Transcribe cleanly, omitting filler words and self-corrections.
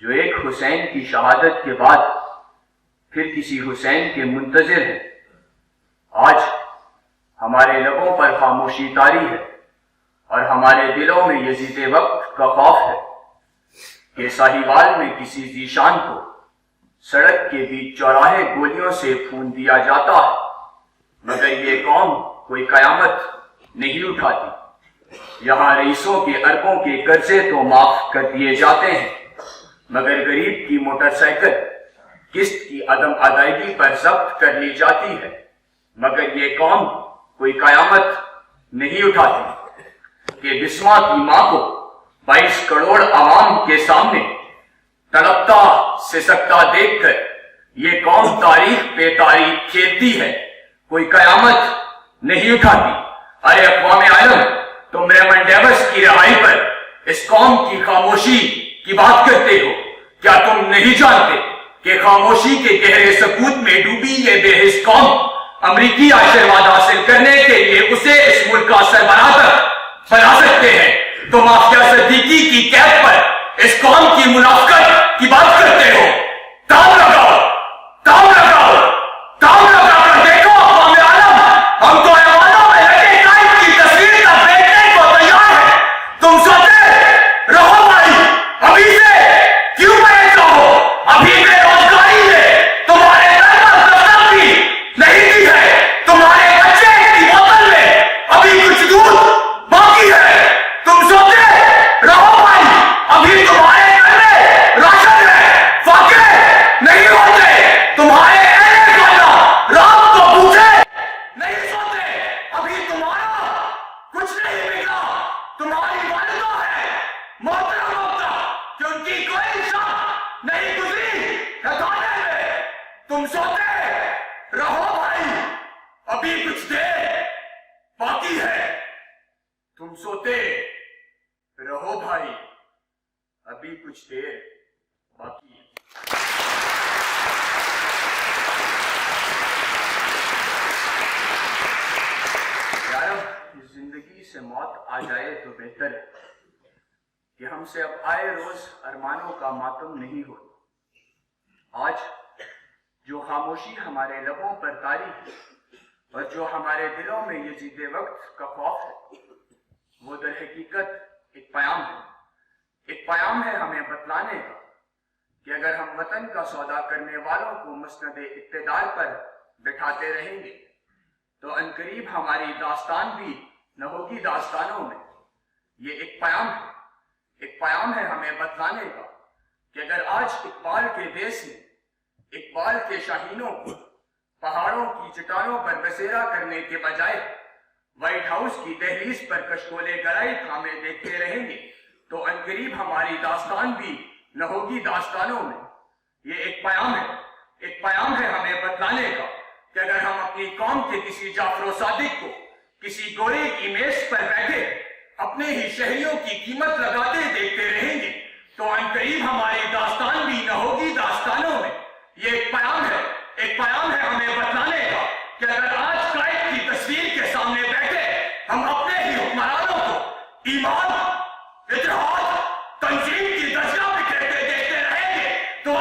جو ایک حسین کی شہادت کے بعد پھر کسی حسین کے منتظر ہے۔ آج ہمارے لبوں پر خاموشی طاری ہے اور ہمارے دلوں میں یزید وقت کا خوف ہے کہ ساہیوال میں کسی ذیشان کو سڑک کے بیچ چوراہے گولیوں سے پھون دیا جاتا ہے، مگر یہ قوم کوئی قیامت نہیں اٹھاتی۔ یہاں رئیسوں کے اربوں کے قرضے تو معاف کر دیے جاتے ہیں، مگر غریب کی موٹر سائیکل قسط کی عدم ادائیگی پر ضبط کر لی جاتی ہے، مگر یہ قوم کوئی قیامت نہیں اٹھاتی کہ بسما کی ماں کو 22 کروڑ عوام کے سامنے تڑپتا سسکتا دیکھ کر یہ قوم تاریخ پہ تاریخ کھیلتی ہے، کوئی قیامت نہیں اٹھاتی۔ ارے اقوام عالم، تم ریمنڈ ڈیوس کی رہائی پر اس قوم کی خاموشی کی بات کرتے ہو، کیا تم نہیں جانتے کہ خاموشی کے گہرے سکوت میں ڈوبی یہ بے حس قوم امریکی آشرواد حاصل کرنے کے لیے اسے اس ملک کا سربراہ تک بنا سکتے ہیں؟ تم مافیا صدیقی کی قید پر اس قوم کی منافقت کی بات کرتے ہو۔ داؤ لگاؤ، داؤ لگاؤ، داؤ لگا کر دیکھو اقوام عالم، ہم تو ایوانوں میں لگے قائد کی تصویر تک بیچنے کو تیار ہے۔ تم سوچے رہو بھائی، ابھی سے کیوں بیٹھ رہو؟ ابھی بے روزگاری ہے، تمہارے گھر پر دستک بھی نہیں دی ہے، تمہارے بچے کی بوتل میں ابھی کچھ دودھ باقی ہے۔ تم سوچے رہو بھائی، ابھی تمہارے گھر میں راشن ہے، فاقے نہیں ہوتے، تمہارے اہل خانہ رات کو بھوکے نہیں سوتے، ابھی تمہارا کچھ نہیں بگڑا۔ تمہاری والدہ ہے محترم ہوتا کہ ان کی کوئی شب نہیں گزری خانے میں۔ تم سوتے رہو بھائی، ابھی کچھ دیر باقی ہے۔ تم سوتے رہو بھائی، ابھی کچھ دیر باقی ہے۔ یارو، زندگی سے موت آ جائے تو بہتر ہے کہ ہم سے اب آئے روز ارمانوں کا ماتم نہیں ہو۔ آج جو خاموشی ہمارے لبوں پر طاری ہے اور جو ہمارے دلوں میں یزید وقت کا خوف ہے، وہ در حقیقت ایک پیام ہے۔ ایک پیام ہے ہمیں بتلانے کا کہ اگر ہم وطن کا سودا کرنے والوں کو مسند اقتدار پر بٹھاتے رہیں گے تو عنقریب ہماری داستان بھی نہ ہوگی داستانوں میں۔ یہ ایک پیام ہے، ایک پیام ہے ہمیں بتلانے کا کہ اگر آج اقبال کے دیس میں اقبال کے شاہینوں کو پہاڑوں کی چٹانوں پر بسیرا کرنے کے بجائے وائٹ ہاؤس کی دہلیز پر کشکولے گرائی تھامے دیکھتے رہیں گے تو عنقریب ہماری داستان بھی نہ ہوگی داستانوں میں۔ یہ ایک پیام ہے، ایک پیام ہے ہمیں بتلانے کا کہ اگر ہم اپنی قوم کے کسی جعفر و صادق کو کسی گورے کی میز پر بیٹھے اپنے ہی شہریوں کی قیمت لگاتے دیکھتے رہیں گے تو عنقریب ہماری داستان بھی نہ ہوگی داستانوں میں۔ یہ ایک پیام ہے، ایک پیام ہے ہمیں بتلانے کا کہ اگر آج قائد کی تصویر کے سامنے بیٹھے ہم اپنے ہی حکمرانوں کو ایمان، اتحاد، تنظیم کی درجہ بکھیرتے دیکھتے رہیں گے تو